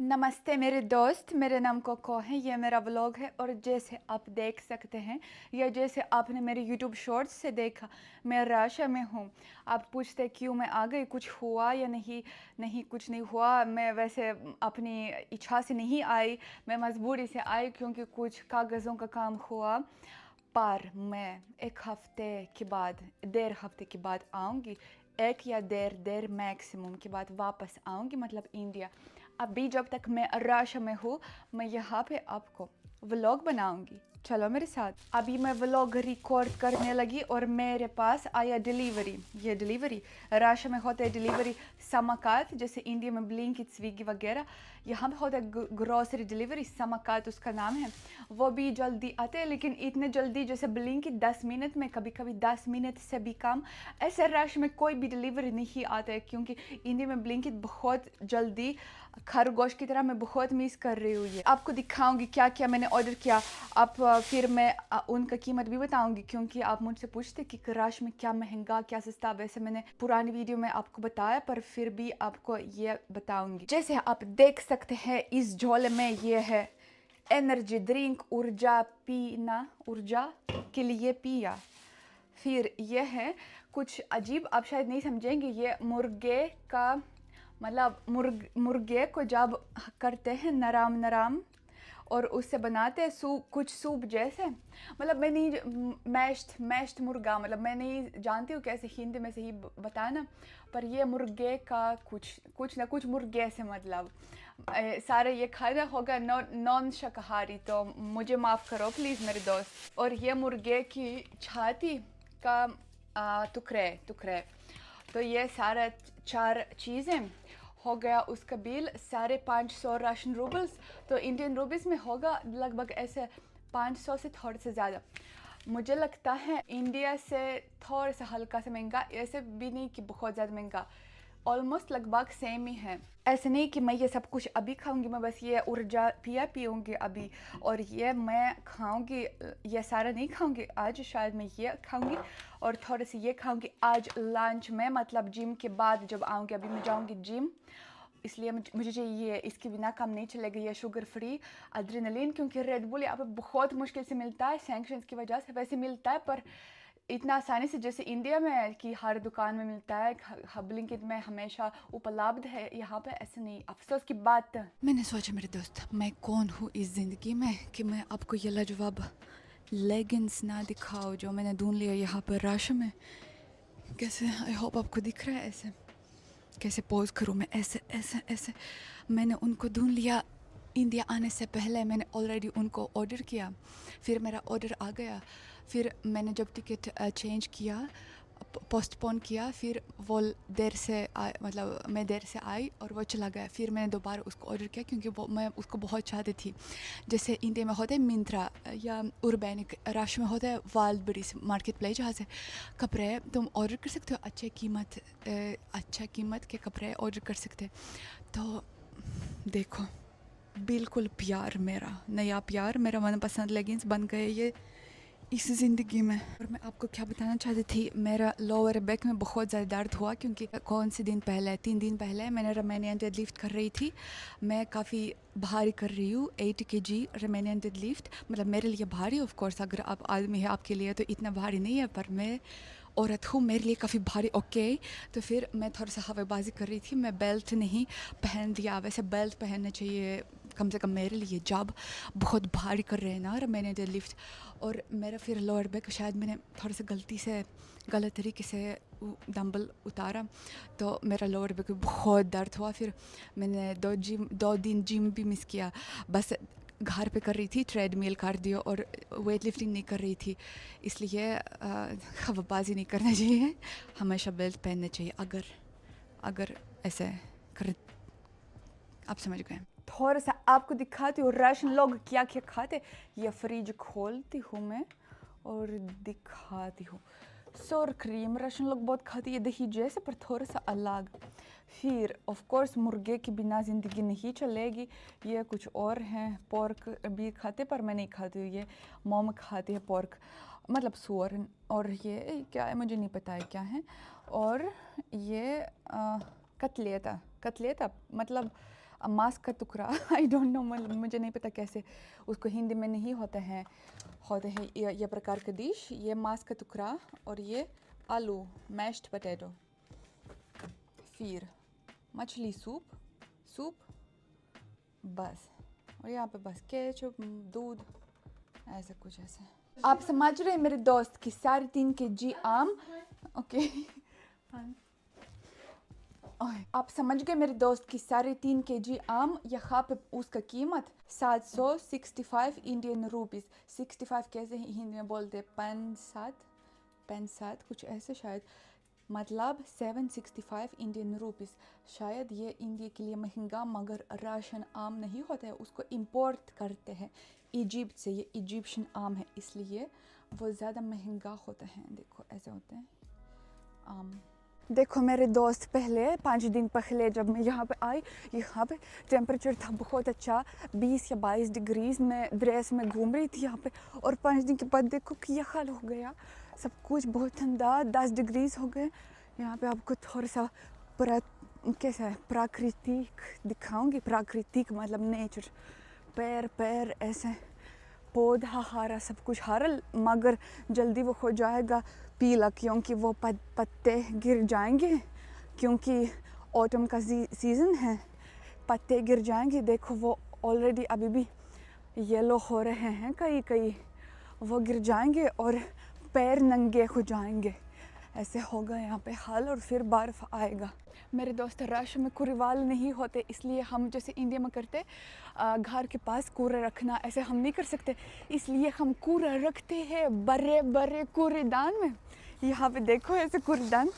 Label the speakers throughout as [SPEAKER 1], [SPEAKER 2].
[SPEAKER 1] नमस्ते मेरे दोस्त, मेरे नाम कोको है। ये मेरा व्लॉग है और जैसे आप देख सकते हैं या जैसे आपने मेरे यूट्यूब शॉर्ट्स से देखा, मैं राशा में हूँ। आप पूछते क्यों मैं आ गई, कुछ हुआ या नहीं? नहीं, कुछ नहीं हुआ। मैं वैसे अपनी इच्छा से नहीं आई, मैं मजबूरी से आई क्योंकि कुछ कागज़ों का काम हुआ। पर मैं एक हफ्ते के बाद, 1.5 हफ्ते के बाद आऊँगी। एक या डेढ़ मैक्सिमम के बाद वापस आऊँगी, मतलब इंडिया। अभी जब तक मैं राशा में हूँ, मैं यहाँ पे आपको व्लॉग बनाऊंगी। चलो मेरे साथ। अभी मैं व्लॉग रिकॉर्ड करने लगी और मेरे पास आया डिलीवरी। ये डिलीवरी राशा में होते हैं डिलीवरी समाकात, जैसे इंडिया में ब्लिंकिट, स्विगी वगैरह। यहाँ पे होता है ग्रोसरी डिलीवरी, समाकात उसका नाम है। वो भी जल्दी आते हैं, लेकिन इतने जल्दी जैसे ब्लिंकिट 10 मिनट में, कभी कभी 10 मिनट से भी कम। ऐसे रश में कोई भी डिलीवरी नहीं आता है, क्योंकि इंडिया में ब्लिंकिट बहुत जल्दी, खरगोश की तरह मैं बहुत मिस कर रही हूँ। ये आपको दिखाऊंगी क्या क्या मैंने ऑर्डर किया। आप फिर मैं उनका कीमत भी बताऊंगी, क्योंकि आप मुझसे पूछते कि रश में क्या महंगा क्या सस्ता। वैसे मैंने पुरानी वीडियो में आपको बताया, पर फिर भी आपको ये बताऊंगी। जैसे आप देख सकते हैं, इस झोले में ये है एनर्जी ड्रिंक, ऊर्जा पीना, ऊर्जा के लिए पिया। फिर ये है कुछ अजीब, आप शायद नहीं समझेंगे। ये मुर्गे का, मतलब मुर्गे को जब करते हैं नरम नरम और उससे बनाते हैं सूप, कुछ सूप जैसे। मतलब मैं नहीं, मैश्ड मुर्गा, मतलब मैं नहीं जानती हूँ कैसे हिंदी में सही बताना। पर ये मुर्गे का कुछ ना कुछ मुर्गे से, मतलब सारे ये खाना होगा नॉन शाकाहारी, तो मुझे माफ़ करो प्लीज़ मेरे दोस्त। और ये मुर्गे की छाती का टुकड़े टुकड़े। तो ये सारा 4 चीज़ें हो गया। उसका बिल 550 रशियन रूबल्स, तो इंडियन रूपीज़ में होगा लगभग ऐसे 500 से थोड़े से ज़्यादा। मुझे लगता है इंडिया से थोड़ा सा हल्का सा महंगा, ऐसे भी नहीं कि बहुत ज़्यादा महंगा, ऑलमोस्ट लगभग सेम ही है। ऐसे नहीं कि मैं ये सब कुछ अभी खाऊंगी, मैं बस ये ऊर्जा पीऊँगी अभी और ये मैं खाऊंगी। ये सारा नहीं खाऊंगी आज, शायद मैं ये खाऊंगी और थोड़े से ये खाऊंगी आज लंच में, मतलब जिम के बाद जब आऊँगी। अभी मैं जाऊँगी जिम, इसलिए मुझे चाहिए, इसके बिना काम नहीं चलेगा। ये शुगर फ्री एड्रेनलिन, क्योंकि रेड बुल यहाँ पे बहुत मुश्किल से मिलता है सैंक्शंस की वजह से। वैसे मिलता है पर इतना आसानी से जैसे इंडिया में कि हर दुकान में मिलता है, ब्लिंकिट में हमेशा उपलब्ध है, यहाँ पे ऐसे नहीं। अफसोस की बात। मैंने सोचा मेरे दोस्त, मैं कौन हूँ इस ज़िंदगी में कि मैं आपको ये लाजवाब लेगिंग्स ना दिखाओ जो मैंने ढूंढ लिया यहाँ पर राशि में। कैसे, आई होप आपको दिख रहा है ऐसे कैसे पोज करूँ मैं, ऐसे ऐसे ऐसे। मैंने उनको ढूंढ लिया इंडिया आने से पहले, मैंने ऑलरेडी उनको ऑर्डर किया, फिर मेरा ऑर्डर आ गया। फिर मैंने जब टिकट चेंज किया, पोस्टपोन किया, फिर वो देर से मतलब मैं देर से आई और वो चला गया। फिर मैंने दोबारा उसको ऑर्डर किया, क्योंकि वो मैं उसको बहुत चाहती थी। जैसे इंडिया में होता है मिंत्रा या उर्बैनिक, राश में होता है वाइल्डबेरीज मार्केट प्लेस, जहाँ से कपड़े तुम ऑर्डर कर सकते हो अच्छा कीमत के कपड़े ऑर्डर कर सकते। तो देखो, बिल्कुल प्यार, मेरा नया प्यार, मेरा मनपसंद लेगिंग्स बन गए ये इस ज़िंदगी में। और मैं आपको क्या बताना चाहती थी, मेरा लोअर बैक में बहुत ज़्यादा दर्द हुआ, क्योंकि कौन से दिन पहले, 3 दिन पहले मैंने रोमानियन डेडलिफ्ट कर रही थी। मैं काफ़ी भारी कर रही हूँ, 80 kg रोमानियन डेडलिफ्ट। मतलब मेरे लिए भारी, ऑफ कोर्स अगर आप आदमी है आपके लिए तो इतना भारी नहीं है, पर मैं औरत हूँ, मेरे लिए काफ़ी भारी। ओके, तो फिर मैं थोड़ा सा हवाबाजी कर रही थी। मैं बेल्ट नहीं पहन दिया, वैसे बेल्ट पहनना चाहिए कम से कम मेरे लिए, जब बहुत भारी कर रहे हैं ना मैंने डेडलिफ्ट। और मेरा फिर लोअर बैक, शायद मैंने थोड़ा सा गलत तरीके से डंबल उतारा, तो मेरा लोअर बैक बहुत दर्द हुआ। फिर मैंने 2 दिन जिम भी मिस किया, बस घर पे कर रही थी ट्रेडमिल, कार्डियो, और वेट लिफ्टिंग नहीं कर रही थी। इसलिए हवाबाजी नहीं करना चाहिए, हमेशा बेल्ट पहनना चाहिए। अगर ऐसे कर, आप समझ गए। थोड़ा सा आपको दिखाती हूँ राशन लोग क्या क्या खाते। ये फ्रिज खोलती हूँ मैं और दिखाती हूँ। सोर क्रीम राशन लोग बहुत खाती है, दही जैसे, पर थोड़ा सा अलग। फिर ऑफ कोर्स मुर्गे के बिना ज़िंदगी नहीं चलेगी। ये कुछ और हैं, पोर्क भी खाते, पर मैं नहीं खाती हूँ। ये मोम खाती है पोर्क, मतलब सुअर। और ये क्या है मुझे नहीं पता है क्या है। और ये कतलेटा मतलब मांस का टुकड़ा आई डोंट नो, मुझे नहीं पता कैसे उसको हिंदी में नहीं होते हैं ये प्रकार का डिश। ये मांस का टुकड़ा और ये आलू मैश्ड पोटैटो, फिर मछली सूप बस, और यहाँ पे बस केचप दूध ऐसा कुछ ऐसे। आप समझ रहे हैं मेरे दोस्त की 3.5 kg आम, ओके आप समझ गए मेरे दोस्त की 3.5 kg आम, यहाँ पे उसका कीमत 765 इंडियन रुपीस। 65 कैसे हिंदी में बोलते, 5 कुछ ऐसे शायद, मतलब 765 इंडियन रुपीस। शायद ये इंडिया के लिए महंगा, मगर राशन आम नहीं होता है, उसको इंपोर्ट करते हैं इजिप्ट से। ये इजिप्शियन आम है इसलिए वो ज़्यादा महंगा होता है। देखो ऐसे होते हैं आम। देखो मेरे दोस्त, पहले 5 दिन पहले जब मैं यहाँ पे आई, यहाँ पे टेम्परेचर था बहुत अच्छा, 20 या 22 डिग्रीज। मैं ड्रेस में घूम रही थी यहाँ पे, और 5 दिन के बाद देखो कि यह हाल हो गया, सब कुछ बहुत ठंडा, 10 डिग्रीज हो गए। यहाँ पे आपको थोड़ा सा कैसा है प्राकृतिक दिखाऊंगी, प्राकृतिक मतलब नेचर, पैर ऐसे पौधा हरा, सब कुछ हरा, मगर जल्दी वो हो जाएगा पीला, क्योंकि वो पत्ते गिर जाएंगे, क्योंकि ऑटम का सीज़न है, पत्ते गिर जाएंगे। देखो वो ऑलरेडी अभी भी येलो हो रहे हैं, कई वो गिर जाएंगे और पैर नंगे हो जाएंगे, ऐसे होगा यहाँ पे हाल, और फिर बर्फ़ आएगा। मेरे दोस्त, रश में कूड़ेवाल नहीं होते, इसलिए हम जैसे इंडिया में करते घर के पास कूड़ा रखना, ऐसे हम नहीं कर सकते, इसलिए हम कूड़ा रखते हैं बड़े कूड़ेदान में। यहाँ पे देखो ऐसे कूड़ेदान,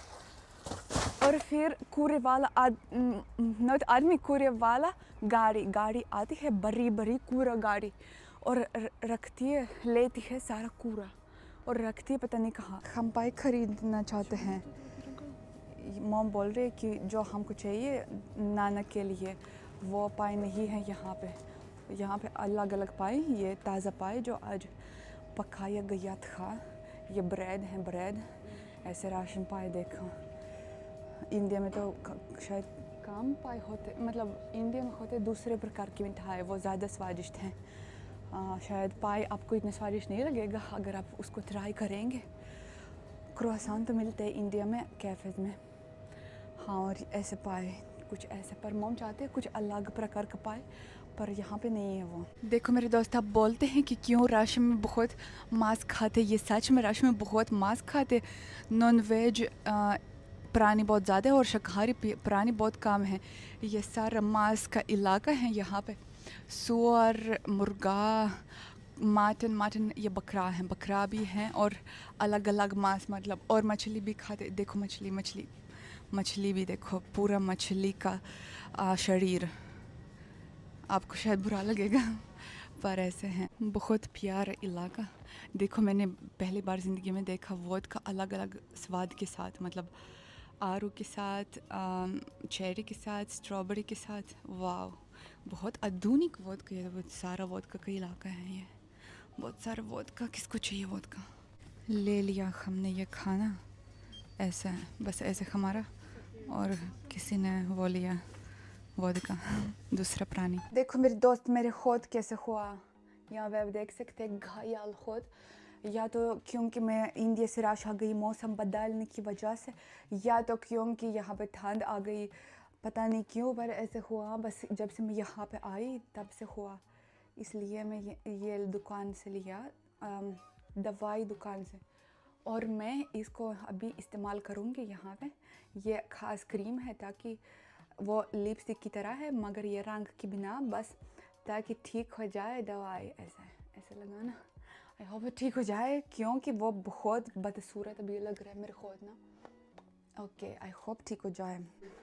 [SPEAKER 1] और फिर कूड़े वाला आदमी, कूड़े वाला गाड़ी आती है, बड़ी कूड़ा गाड़ी, और रखती है, लेती है सारा कूड़ा और रखती है पता नहीं कहाँ। हम पाई खरीदना चाहते हैं, मॉम बोल रही है कि जो हमको चाहिए नाना के लिए वो पाई नहीं है यहाँ पे अलग पाई, ये ताज़ा पाई जो आज पकाया गया था, ये ब्रेड ऐसे राशन पाई। देखो इंडिया में तो शायद कम पाई होते, मतलब इंडिया में होते दूसरे प्रकार की मिठाई, वो ज़्यादा स्वादिष्ट हैं। शायद पाई आपको इतना स्वादिष्ट नहीं लगेगा अगर आप उसको ट्राई करेंगे। क्रोसान तो मिलते हैं इंडिया में कैफ़ेज़ में, हाँ, और ऐसे पाए कुछ ऐसे, पर मोम चाहते हैं कुछ अलग प्रकार का पाए, पर यहाँ पे नहीं है वो। देखो मेरे दोस्त, आप बोलते हैं कि क्यों रश में बहुत मांस खाते, ये सच में रश में बहुत मांस खाते। नॉन वेज प्राणी बहुत ज़्यादा है और शाकाहारी प्राणी बहुत कम है। ये सारा मांस का इलाका है यहाँ पे, सुअर, मुर्गा, मटन, ये बकरा भी हैं, और अलग मांस मतलब, और मछली भी खाते। देखो मछली भी देखो, पूरा मछली का शरीर, आपको शायद बुरा लगेगा पर ऐसे हैं। बहुत प्यारा इलाका। देखो मैंने पहली बार ज़िंदगी में देखा वोदका अलग स्वाद के साथ, मतलब आरू के साथ, चेरी के साथ, स्ट्रॉबेरी के साथ। वाह, बहुत आधुनिक वोदका, ये बहुत सारा वोदका का इलाका है, ये बहुत सारा वोदका। किसको चाहिए वोदका? ले लिया हमने ये खाना, ऐसा है बस, ऐसे हमारा, और किसी ने वो लिया वोदका, दूसरा प्राणी। देखो मेरे दोस्त, मेरे होद कैसे हुआ, यहाँ पे आप देख सकते हैं घायल होद, या तो क्योंकि मैं इंडिया से राश आ गई मौसम बदलने की वजह से, या तो क्योंकि यहाँ पे ठंड आ गई, पता नहीं क्यों, पर ऐसे हुआ। बस जब से मैं यहाँ पे आई तब से हुआ, इसलिए मैं ये दुकान से लिया, दवाई दुकान से, और मैं इसको अभी इस्तेमाल करूँगी यहाँ पे। ये ख़ास क्रीम है ताकि वो लिपस्टिक की तरह है, मगर ये रंग की बिना, बस ताकि ठीक हो जाए दवाई, ऐसे लगाना। आई होप ठीक हो जाए, क्योंकि वो बहुत बदसूरत अभी लग रहा है मेरे खुद ना। ओके, आई होप ठीक हो जाए।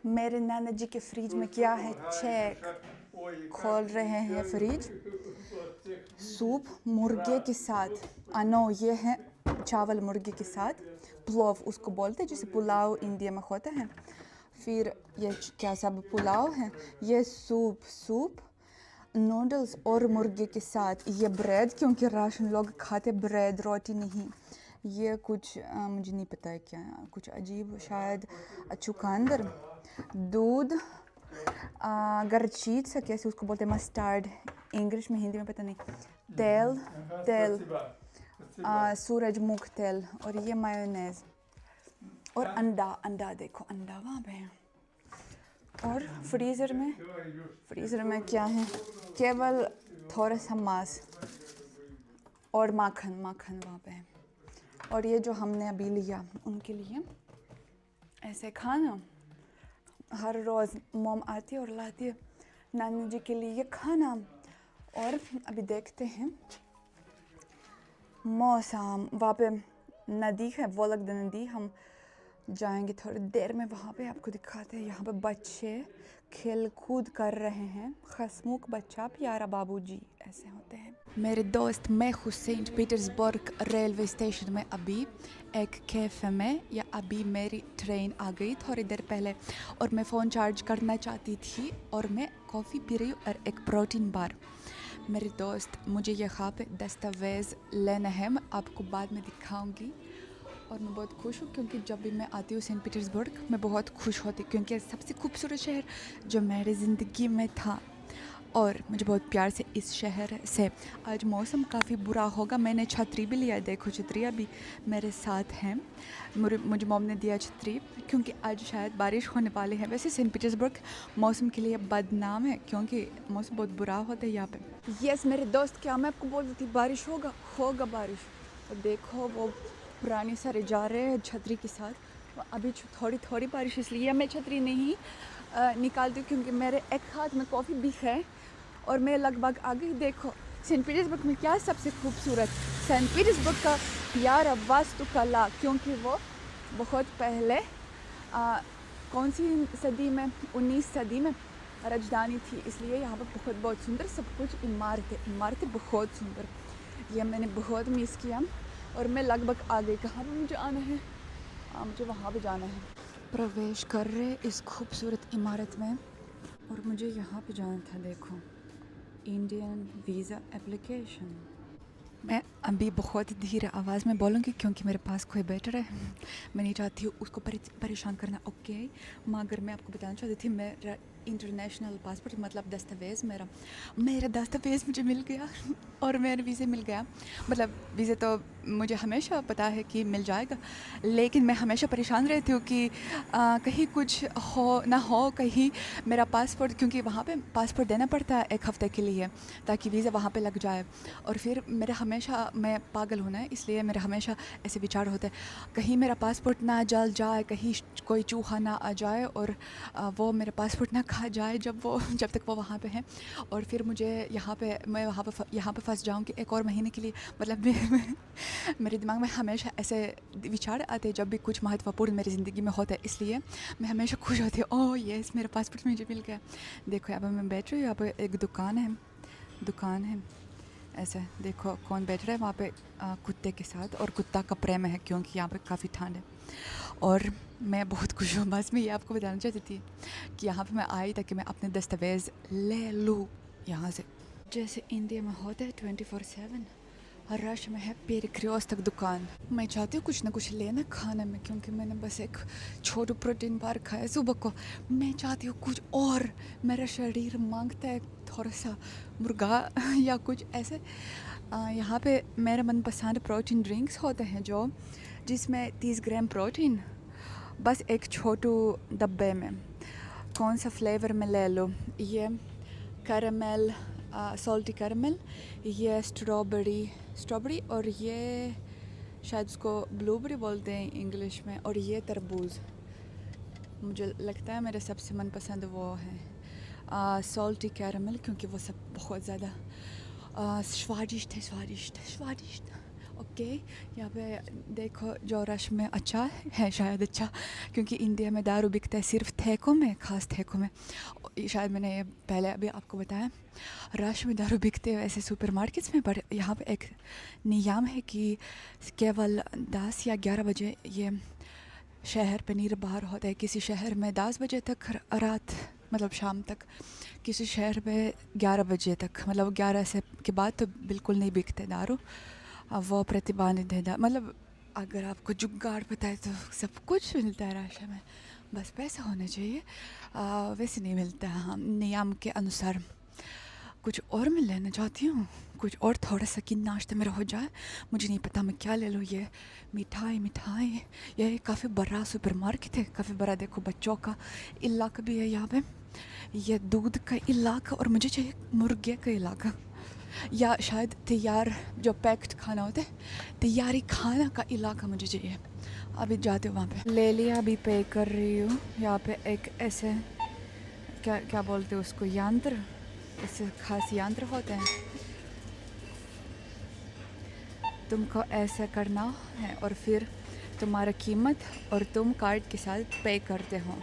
[SPEAKER 1] मेरे नाना जी के फ्रिज में क्या है, चेक खोल रहे हैं फ्रिज। सूप मुर्गे के साथ, नो ये है चावल मुर्गे के साथ, पुलाव उसको बोलते हैं, जैसे पुलाव इंडिया में होता है। फिर ये क्या सब पुलाव है, ये सूप नूडल्स और मुर्गे के साथ, ये ब्रेड, क्योंकि राशन लोग खाते ब्रेड रोटी नहीं। ये कुछ मुझे नहीं पता है क्या, कुछ अजीब, शायद चुकंदर, दूध, गर्चीचा कैसे उसको बोलते हैं, मस्टर्ड इंग्लिश में, हिंदी में पता नहीं, तेल तेल सूरजमुख तेल, और ये मायोनेज़ और अंडा। अंडा देखो, अंडा वहाँ पे है। और फ्रीज़र में क्या है, केवल थोड़ा सा मांस और माखन वहाँ पे है। और ये जो हमने अभी लिया उनके लिए ऐसे खाना, हर रोज़ मॉम आती है और लाती है नानी जी के लिए खाना। और अभी देखते हैं मौसम, वहाँ पे नदी है, वोलगदा नदी, हम जाएंगे थोड़ी देर में वहाँ पे, आपको दिखाते हैं। यहाँ पे बच्चे खेल कूद कर रहे हैं, हंसमुख बच्चा प्यारा बाबूजी ऐसे होते हैं। मेरे दोस्त, मैं हूँ सेंट पीटर्सबर्ग रेलवे स्टेशन में अभी एक कैफ़े में, या अभी मेरी ट्रेन आ गई थोड़ी देर पहले, और मैं फ़ोन चार्ज करना चाहती थी और मैं कॉफ़ी पी रही हूँ और एक प्रोटीन बार। मेरे दोस्त, मुझे यहाँ पे दस्तावेज़ लेना है, मैं आपको बाद में दिखाऊंगी। और मैं बहुत खुश हूँ क्योंकि जब भी मैं आती हूँ सेंट पीटर्सबर्ग, मैं बहुत खुश होती क्योंकि सबसे खूबसूरत शहर जो मेरी ज़िंदगी में था, और मुझे बहुत प्यार से इस शहर से। आज मौसम काफ़ी बुरा होगा, मैंने छतरी भी लिया है, देखो छतरी अभी मेरे साथ हैं। मुझे मॉम ने दिया छतरी क्योंकि आज शायद बारिश होने वाली है। वैसे सेंट पीटर्सबर्ग मौसम के लिए बदनाम है क्योंकि मौसम बहुत बुरा होता है यहाँ पे। यस मेरे दोस्त, क्या मैं आपको बोल रही थी, बारिश होगा बारिश। और देखो वो पुराने सारे जा रहे हैं छतरी के साथ। अभी थोड़ी बारिश, इसलिए मैं छतरी नहीं निकालती हूँ क्योंकि मेरे एक हाथ में कॉफ़ी भी है और मैं लगभग आ गई। देखो सेंट पीटर्सबर्ग में क्या सबसे खूबसूरत, सेंट पीटर्सबर्ग का प्यारा वास्तुकला, क्योंकि वो बहुत पहले कौन सी सदी में, 19 सदी में राजधानी थी, इसलिए यहाँ पर बहुत सुंदर सब कुछ, इमारतें बहुत सुंदर। ये मैंने बहुत मिस किया और मैं लगभग आ गई। कहाँ पर मुझे आना है? मुझे वहाँ पे जाना है। प्रवेश कर रहे इस खूबसूरत इमारत में, और मुझे यहाँ पे जाना था। देखो, इंडियन वीज़ा एप्लीकेशन। मैं अभी बहुत धीरे आवाज़ में बोलूँगी क्योंकि मेरे पास कोई बेटर है, मैं नहीं चाहती हूँ उसको परेशान करना। ओके, मगर मैं आपको बताना चाहती थी, मेरा इंटरनेशनल पासपोर्ट मतलब दस्तावेज़, मेरा दस्तावेज़ मुझे मिल गया और मेरा वीज़ा मिल गया। मतलब वीज़ा तो मुझे हमेशा पता है कि मिल जाएगा, लेकिन मैं हमेशा परेशान रहती हूँ कि कहीं कुछ हो ना हो, कहीं मेरा पासपोर्ट, क्योंकि वहाँ पे पासपोर्ट देना पड़ता है 1 हफ़्ते के लिए ताकि वीज़ा वहाँ पे लग जाए। और फिर मेरा हमेशा, मैं पागल हूँ ना, इसलिए मेरा हमेशा ऐसे विचार होते हैं कहीं मेरा पासपोर्ट ना जल जाए, कहीं कोई चूहा ना आ जाए और वो मेरा पासपोर्ट ना खा जाए जब तक वो वहाँ पे है, और फिर मुझे मैं यहाँ पे फंस जाऊँगी 1 और महीने के लिए। मतलब मेरे दिमाग में हमेशा ऐसे विचार आते हैं जब भी कुछ महत्वपूर्ण मेरी ज़िंदगी में होता है, इसलिए मैं हमेशा खुश होती हूँ, ओह यस मेरा पासपोर्ट मुझे मिल गया। देखो यहाँ पर मैं बैठ रही हूँ, यहाँ पर एक दुकान है ऐसा। देखो कौन बैठ रहा है वहाँ पे, कुत्ते के साथ, और कुत्ता कपड़े में है क्योंकि यहाँ पे काफ़ी ठंड है। और मैं बहुत खुश हूँ, बस मैं ये आपको बताना चाहती थी कि यहाँ पे मैं आई ताकि मैं अपने दस्तावेज़ ले लूँ यहाँ से। जैसे इंडिया में होता है 24/7, हर रश में है पेरिक्रियोस तक दुकान। मैं चाहती हूँ कुछ ना कुछ लेना खाने में क्योंकि मैंने बस एक छोटू प्रोटीन बार खाया सुबह को। मैं चाहती हूँ कुछ और, मेरा शरीर मांगता है थोड़ा सा मुर्गा या कुछ ऐसे। यहाँ पे मेरा मनपसंद प्रोटीन ड्रिंक्स होते हैं जिसमें 30 ग्राम प्रोटीन, बस एक छोटू डब्बे में। कौन सा फ्लेवर में ले लो? ये कैरामेल, सॉल्टी कैरामेल, ये स्ट्रॉबेरी और ये शायद उसको ब्लूबेरी बोलते हैं इंग्लिश में, और ये तरबूज। मुझे लगता है मेरा सबसे मनपसंद वो है सॉल्टी कैरामेल क्योंकि वो सब बहुत ज़्यादा स्वादिष्ट है। ओके, यहाँ पे देखो जो रश में अच्छा है, शायद अच्छा, क्योंकि इंडिया में दारू बिकता है सिर्फ ठेकों में, ख़ास ठेकों में। शायद मैंने ये पहले अभी आपको बताया, रश में दारू बिकते हैं ऐसे सुपरमार्केट्स में, पर यहाँ पे एक नियम है कि केवल 10 या 11 बजे ये शहर पे निर्भर होता है। किसी शहर में 10 बजे तक रात, मतलब शाम तक, किसी शहर में 11 बजे तक, मतलब 11 से के बाद तो बिल्कुल नहीं बिकते दारू, वो प्रतिबंधित है। मतलब अगर आपको जुगाड़ पता है तो सब कुछ मिलता है राशन में। बस पैसा होना चाहिए। वैसे नहीं मिलता है, हाँ, नियम के अनुसार। कुछ और मैं लेना चाहती हूँ, कुछ और थोड़ा सा कि नाश्ता मेरा हो जाए। मुझे नहीं पता मैं क्या ले लूँ। ये मिठाई, ये काफ़ी बड़ा सुपरमार्केट है, काफ़ी बड़ा। देखो बच्चों का इलाका भी है यहाँ पे, ये दूध का इलाका, और मुझे चाहिए मुर्गे का इलाका, या शायद तैयार जो पैक्ड खाना होता है, तैयारी खाना का इलाका मुझे चाहिए। अभी जाते हो वहाँ पे, ले लिया, अभी पे कर रही हूँ। यहाँ पे एक ऐसे क्या क्या बोलते हैं उसको, यंत्र, ऐसे खास यंत्र होते हैं, तुमको ऐसे करना है और फिर तुम्हारा कीमत और तुम कार्ड के साथ पे करते हो।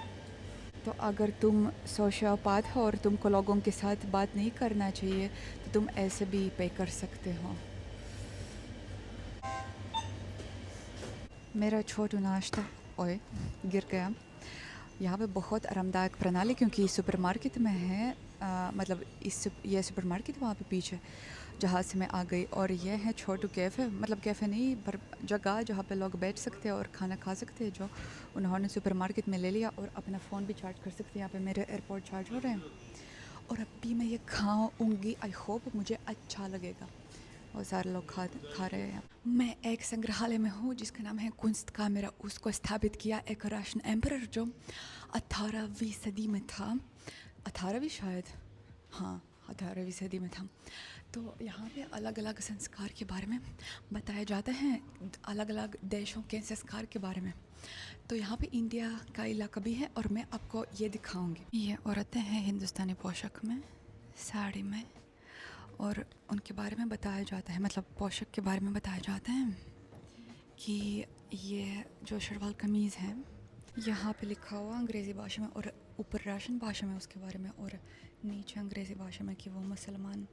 [SPEAKER 1] तो अगर तुम सोशियोपैथ हो और तुमको लोगों के साथ बात नहीं करना चाहिए तो तुम ऐसे भी पे कर सकते हो। मेरा छोटू नाश्ता, ओए गिर गया। यहाँ पे बहुत आरामदायक प्रणाली, क्योंकि सुपरमार्केट में है, मतलब ये सुपरमार्केट वहाँ पे पीछे जहाँ से मैं आ गई, और ये है छोटू कैफ़े, मतलब कैफ़े नहीं पर जगह जहाँ पे लोग बैठ सकते हैं और खाना खा सकते हैं, जो उन्होंने सुपरमार्केट में ले लिया, और अपना फ़ोन भी चार्ज कर सकते हैं। यहाँ पे मेरे एयरपोर्ट चार्ज हो रहे हैं, और अभी मैं ये खाऊंगी। आई होप मुझे अच्छा लगेगा। और सारे लोग खा रहे हैं। मैं एक संग्रहालय में हूँ जिसका नाम है कुंस्त का मेरा, उसको स्थापित किया एक रशियन एम्परर जो 18वीं सदी में था। 18वीं शायद, हाँ 18वीं सदी में था। तो यहाँ पे अलग अलग संस्कार के बारे में बताया जाता है, अलग अलग देशों के संस्कार के बारे में। तो यहाँ पे इंडिया का इलाका भी है, और मैं आपको ये दिखाऊंगी। ये औरतें हैं हिंदुस्तानी पोशाक में, साड़ी में, और उनके बारे में बताया जाता है, मतलब पोशाक के बारे में बताया जाता है कि ये जो शलवार कमीज़ है, यहाँ पे लिखा हुआ अंग्रेज़ी भाषा में, और ऊपर राशन भाषा में उसके बारे में, और नीचे अंग्रेज़ी भाषा में कि वो मुसलमान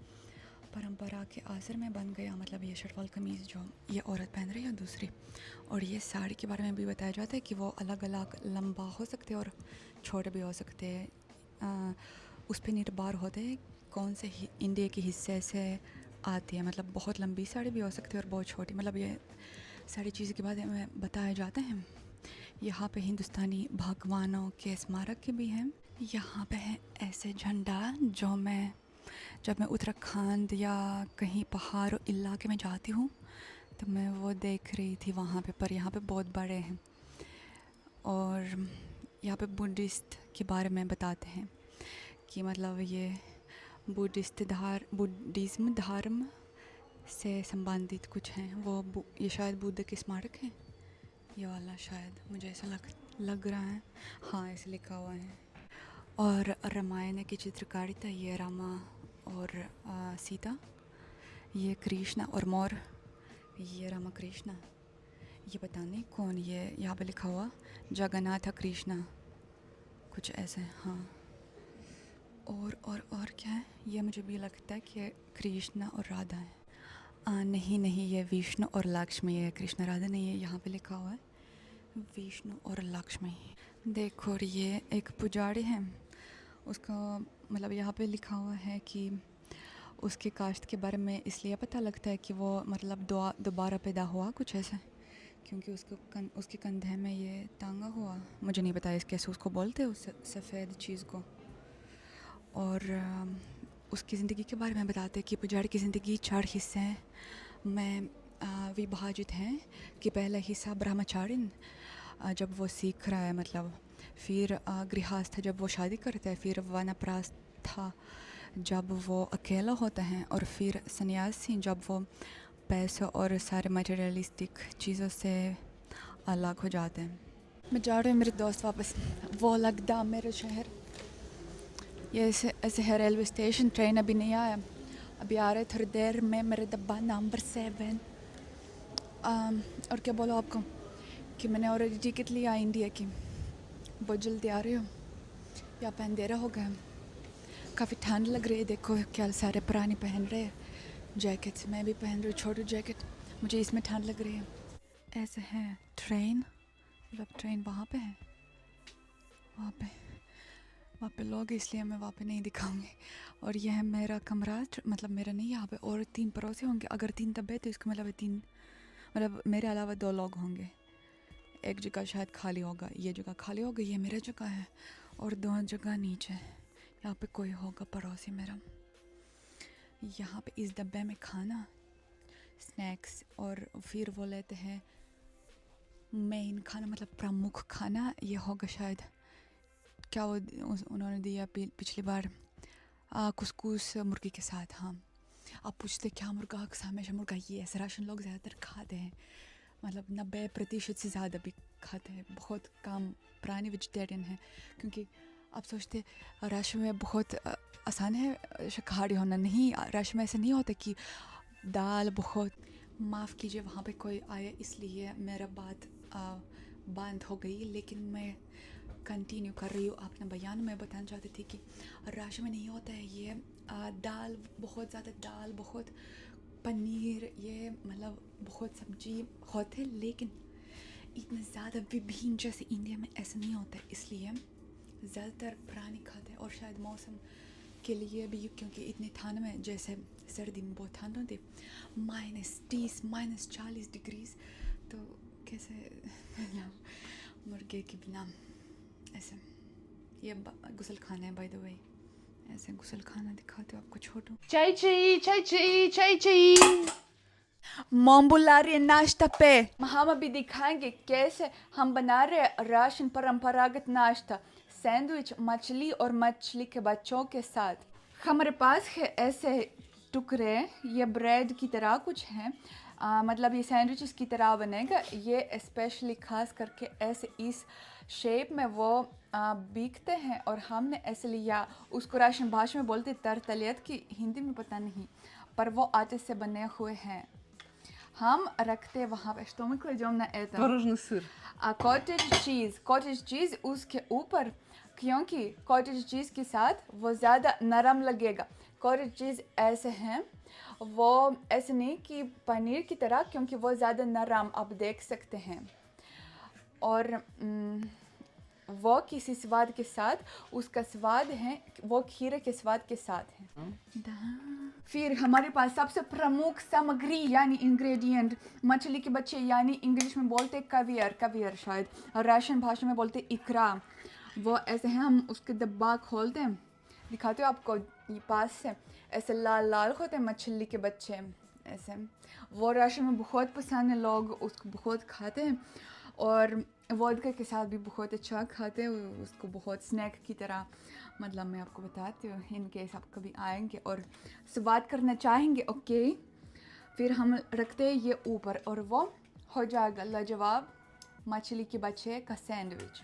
[SPEAKER 1] परंपरा के असर में बन गया। मतलब ये शलवार कमीज़ जो ये औरत पहन रही है दूसरी, और ये साड़ी के बारे में भी बताया जाता है कि वो अलग अलग लंबा हो सकते हैं और छोटे भी हो सकते हैं। उस पर निर्भर होते हैं कौन से इंडिया के हिस्से से आती है। मतलब बहुत लंबी साड़ी भी हो सकती है और बहुत छोटी, मतलब ये सारी चीज़ों के बारे में बताया जाता है। यहाँ पे हिंदुस्तानी भगवानों के स्मारक भी हैं। यहाँ पे है ऐसे झंडा जो जब मैं उत्तराखंड या कहीं पहाड़ इलाके में जाती हूँ तो मैं वो देख रही थी वहाँ पे, पर यहाँ पे बहुत बड़े हैं। और यहाँ पे बुद्धिस्ट के बारे में बताते हैं कि मतलब ये बुद्धिज़्म धर्म से संबंधित कुछ हैं। वो ये शायद बुद्ध के स्मारक हैं, ये वाला शायद, मुझे ऐसा लग रहा है, हाँ ऐसे लिखा हुआ है। और रामायण की चित्रकारिता, ये रामा और सीता, ये कृष्णा और मोर, ये रामा कृष्णा, ये पता नहीं कौन, ये यहाँ पे लिखा हुआ जगन्नाथ कृष्णा, कुछ ऐसे, हाँ। और क्या है, ये मुझे भी लगता है कि कृष्णा और राधा है। नहीं, ये विष्णु और लक्ष्मी है, कृष्णा राधा नहीं है, यहाँ पे लिखा हुआ है विष्णु और लक्ष्मी। देखो ये एक पुजारी है, उसका मतलब यहाँ पे लिखा हुआ है कि उसके कास्ट के बारे में इसलिए पता लगता है कि वो मतलब दोबारा पैदा हुआ, कुछ ऐसा, क्योंकि उसके कंधे में ये टांगा हुआ, मुझे नहीं पता इस कैसे उसको बोलते हैं उस सफ़ेद चीज़ को। और उसकी ज़िंदगी के बारे में बताते हैं कि पुजारी की ज़िंदगी 4 हिस्से में विभाजित हैं। कि पहला हिस्सा ब्रह्मचारिण, जब वो सीख रहा है, मतलब फिर गृहस्थ जब वो शादी करता है, फिर वानप्रस्थ जब वो अकेला होता है, और फिर सन्यासी जब वो पैसों और सारे मटेरियलिस्टिक चीज़ों से अलग हो जाते हैं। मैं जा रही हूँ मेरे दोस्त वापस, वो लगदा मेरे शहर। ये ऐसे है रेलवे स्टेशन, ट्रेन अभी नहीं आया, अभी आ रहा है थोड़ी देर में मेरे डब्बा नंबर 7। और क्या बोलो आपको कि मैंने ऑलरेडी टिकट लिया इंडिया की, बहुत जल्दी आ रही हूँ। यहाँ पे अंधेरा हो गया, काफ़ी ठंड लग रही है। देखो क्या सारे पुराने पहन रहे हैं जैकेट्स, मैं भी पहन रही हूँ छोटी जैकेट, मुझे इसमें ठंड लग रही है। ऐसे है ट्रेन, मतलब ट्रेन वहाँ पे है, वहाँ पे लोग, इसलिए मैं वहाँ पे नहीं दिखाऊंगी। और यह है मेरा कमरा, मतलब मेरा नहीं, यहाँ पे और 3 पड़ोसी होंगे। अगर 3 डब्बे तो इसका मतलब 3, मतलब मेरे अलावा 2 लोग होंगे। एक जगह शायद खाली होगा, ये जगह खाली होगा, ये मेरा जगह है, और 2 जगह नीचे यहाँ पे कोई होगा पड़ोसी मेरा। यहाँ पे इस डब्बे में खाना, स्नैक्स, और फिर वो लेते हैं मेन खाना, मतलब प्रमुख खाना। ये होगा शायद, क्या वो उन्होंने दिया पिछली बार, कुसकुस मुर्गी के साथ। हाँ, आप पूछते क्या मुर्गा, हमेशा मुर्गा। ये ऐसे राशन लोग ज़्यादातर खाते हैं, मतलब 90% से ज़्यादा भी खाते हैं, बहुत कम पुराने वेजिटेरियन हैं, क्योंकि आप सोचते राशन में बहुत आसान है शाकाहारी होना। नहीं, राशन में ऐसा नहीं होता कि दाल बहुत, माफ़ कीजिए वहाँ पे कोई आया इसलिए मेरा बात बंद हो गई, लेकिन मैं कंटिन्यू कर रही हूँ। अपना बयान में बताना चाहती थी कि राशन में नहीं होता है ये दाल, बहुत ज़्यादा दाल, बहुत पनीर, ये मतलब बहुत सब्जी होते हैं, लेकिन इतना ज़्यादा विभिन्न जैसे इंडिया में ऐसा नहीं होता है, इसलिए ज़्यादातर प्राणी खाते हैं। और शायद मौसम के लिए भी, क्योंकि इतनी ठंड में, जैसे सर्दी में बहुत ठंड होती है, -30 -40 डिग्री, तो कैसे मुर्गे के बिना ऐसे। ये गुसल खाना है बाय द वे, ऐसे गुसल खाना दिखाते हो आपको छोटू।
[SPEAKER 2] चाय चाहिए, चाय चाहिए, चाय चाहिए।
[SPEAKER 1] मॉम बुला रही है नाश्ता पे। हम अभी दिखाएंगे कैसे हम बना रहे हैं राशन परंपरागत नाश्ता, सैंडविच मछली और मछली के बच्चों के साथ। हमारे पास है ऐसे टुकड़े, ये ब्रेड की तरह कुछ है, मतलब ये सैंडविच की तरह बनेगा। ये स्पेशली खास करके ऐसे इस शेप में वो बिकते हैं, और हमने ऐसे लिया। उसको राशन भाषा में बोलते तरतलियत की, हिंदी में पता नहीं, पर वो आटे से बने हुए हैं। हम रखते वहाँ पे, что мы кладем на это?
[SPEAKER 2] Творожный сыр.
[SPEAKER 1] कॉटेज चीज़ उसके ऊपर, क्योंकि कॉटेज चीज़ के साथ वो ज़्यादा नरम लगेगा। कॉटेज चीज़ ऐसे हैं, वो ऐसे नहीं कि पनीर की तरह, क्योंकि वो ज़्यादा नरम आप देख सकते हैं, और वो किसी स्वाद के साथ, उसका स्वाद है वो खीरे के स्वाद के साथ है। फिर हमारे पास सबसे प्रमुख सामग्री यानी इंग्रेडिएंट, मछली के बच्चे, यानी इंग्लिश में बोलते कवियर शायद, और राशन भाषा में बोलते इकरा। वो ऐसे हैं, हम उसके डब्बा खोलते हैं, दिखाते हो आपको ये पास से, ऐसे लाल लाल होते हैं मछली के बच्चे ऐसे। वो राशन में बहुत पसंद है, लोग उसको बहुत खाते हैं, और वोडका के साथ भी बहुत अच्छा खाते हैं उसको, बहुत स्नैक की तरह। मतलब मैं आपको बताती हूँ, इन केस आप कभी आएंगे और स्वाद करना चाहेंगे, ओके। फिर हम रखते हैं ये ऊपर, और वो हो जाएगा लाजवाब मछली के बच्चे का सैंडविच।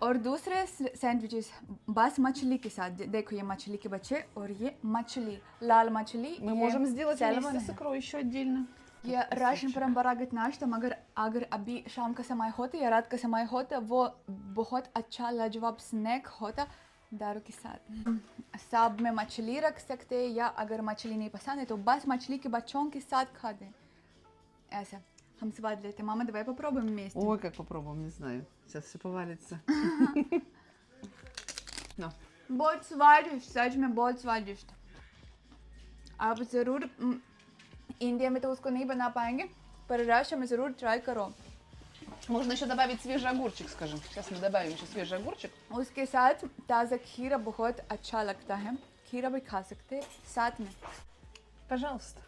[SPEAKER 1] और दूसरे सैंडविचेस बस मछली के साथ, देखो ये मछली के बच्चे और ये मछली, लाल मछली।
[SPEAKER 2] Мы можем сделать вместе с икрой еще отдельно.
[SPEAKER 1] ये राशन परंपरागत नाश्ता, मगर अगर अभी शाम का समय होता या रात का समय होता, वो बहुत अच्छा लाजवाब स्नैक होता दारू के साथ। सब में मछली रख सकते हैं, या अगर मछली नहीं पसंद है तो बस मछली के बच्चों के साथ खा दें। ऐसा हम स्वाद लेते हैं। Мама, давай попробуем вместе.
[SPEAKER 2] Ой, как попробуем, не знаю. Сейчас все повалится. No.
[SPEAKER 1] बहुत स्वादिष्ट, सच में बहुत स्वादिष्ट। आप ज़रूर, इंडिया में तो उसको नहीं बना पाएंगे, पर राशन में ज़रूर ट्राई करो।
[SPEAKER 2] Можно еще добавить свежий огурчик, скажем. Сейчас мы добавим еще свежий огурчик.
[SPEAKER 1] उसके साथ ताज़ा खीरा बहुत अच्छा लगता है, खीरा भी खा सकते हैं साथ में।
[SPEAKER 2] Пожалуйста.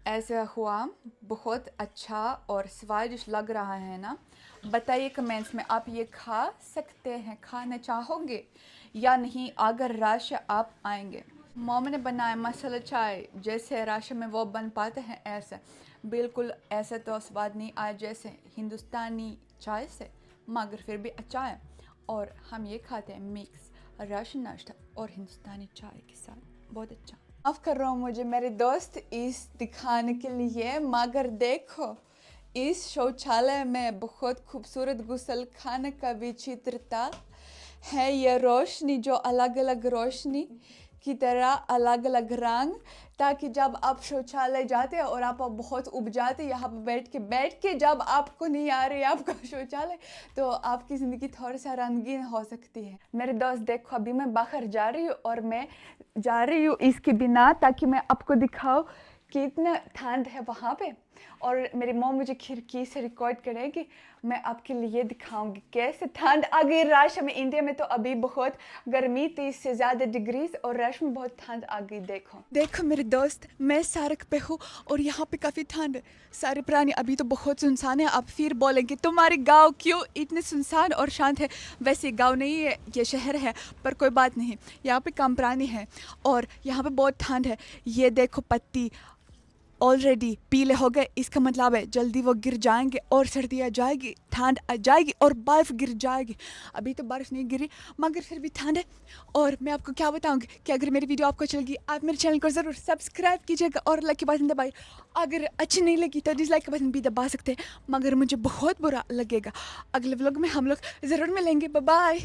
[SPEAKER 1] ऐसा हुआ, बहुत अच्छा और स्वादिष्ट लग रहा है ना? बताइए कमेंट्स में, आप ये खा सकते हैं, खाना चाहोगे या नहीं अगर राशन आप आएंगे। मॉम ने बनाया मसाला चाय, जैसे राशन में वो बन पाते हैं ऐसे, बिल्कुल ऐसा तो स्वाद नहीं आया जैसे हिंदुस्तानी चाय से, मगर फिर भी अच्छा है। और हम ये खाते हैं मिक्स राशन नाश्ता और हिंदुस्तानी चाय के साथ, बहुत अच्छा। माफ़ कर रहा हूँ मुझे मेरे दोस्त इस दिखाने के लिए, मगर देखो इस शौचालय में बहुत खूबसूरत गुसल खाने का विचित्रता है। ये रोशनी जो अलग अलग रोशनी की तरह अलग अलग रंग, ताकि जब आप शौचालय जाते हैं और आप बहुत उब जाते हैं यहाँ पर बैठ के जब आपको नहीं आ रही है आपका शौचालय, तो आपकी ज़िंदगी थोड़ा सा रंगीन हो सकती है। मेरे दोस्त देखो, अभी मैं बाहर जा रही हूँ और मैं जा रही हूँ इसके बिना, ताकि मैं आपको दिखाऊँ कितना ठंड है वहाँ पे। और मेरी मॉम मुझे खिड़की से रिकॉर्ड करेगी, मैं आपके लिए दिखाऊंगी कैसे ठंड आ गई रश में। इंडिया में तो अभी बहुत गर्मी 30 से ज़्यादा डिग्रीज और रश में बहुत ठंड आ गई। देखो मेरे दोस्त, मैं सड़क पे हूँ और यहाँ पे काफ़ी ठंड है। सारे प्राणी अभी तो बहुत सुनसान है। आप फिर बोलेंगे तुम्हारे गांव क्यों इतने सुनसान और शांत है। वैसे गांव नहीं है, ये शहर है, पर कोई बात नहीं, यहाँ पे कम प्राणी हैं और यहाँ पे बहुत ठंड है। ये देखो पत्ती ऑलरेडी पीले हो गए, इसका मतलब है जल्दी वो गिर जाएंगे और सर्दी आ जाएगी, ठंड आ जाएगी और बर्फ़ गिर जाएगी। अभी तो बर्फ़ नहीं गिरी मगर फिर भी ठंड है। और मैं आपको क्या बताऊंगी कि अगर मेरी वीडियो आपको चलेगी, आप मेरे चैनल को ज़रूर सब्सक्राइब कीजिएगा और लाइक की बटन दबाइए। अगर अच्छी नहीं लगी तो डिसलाइक का बटन भी दबा सकते हैं, मगर मुझे बहुत बुरा लगेगा। अगले व्लॉग में हम लोग ज़रूर मिलेंगे। Bye bye.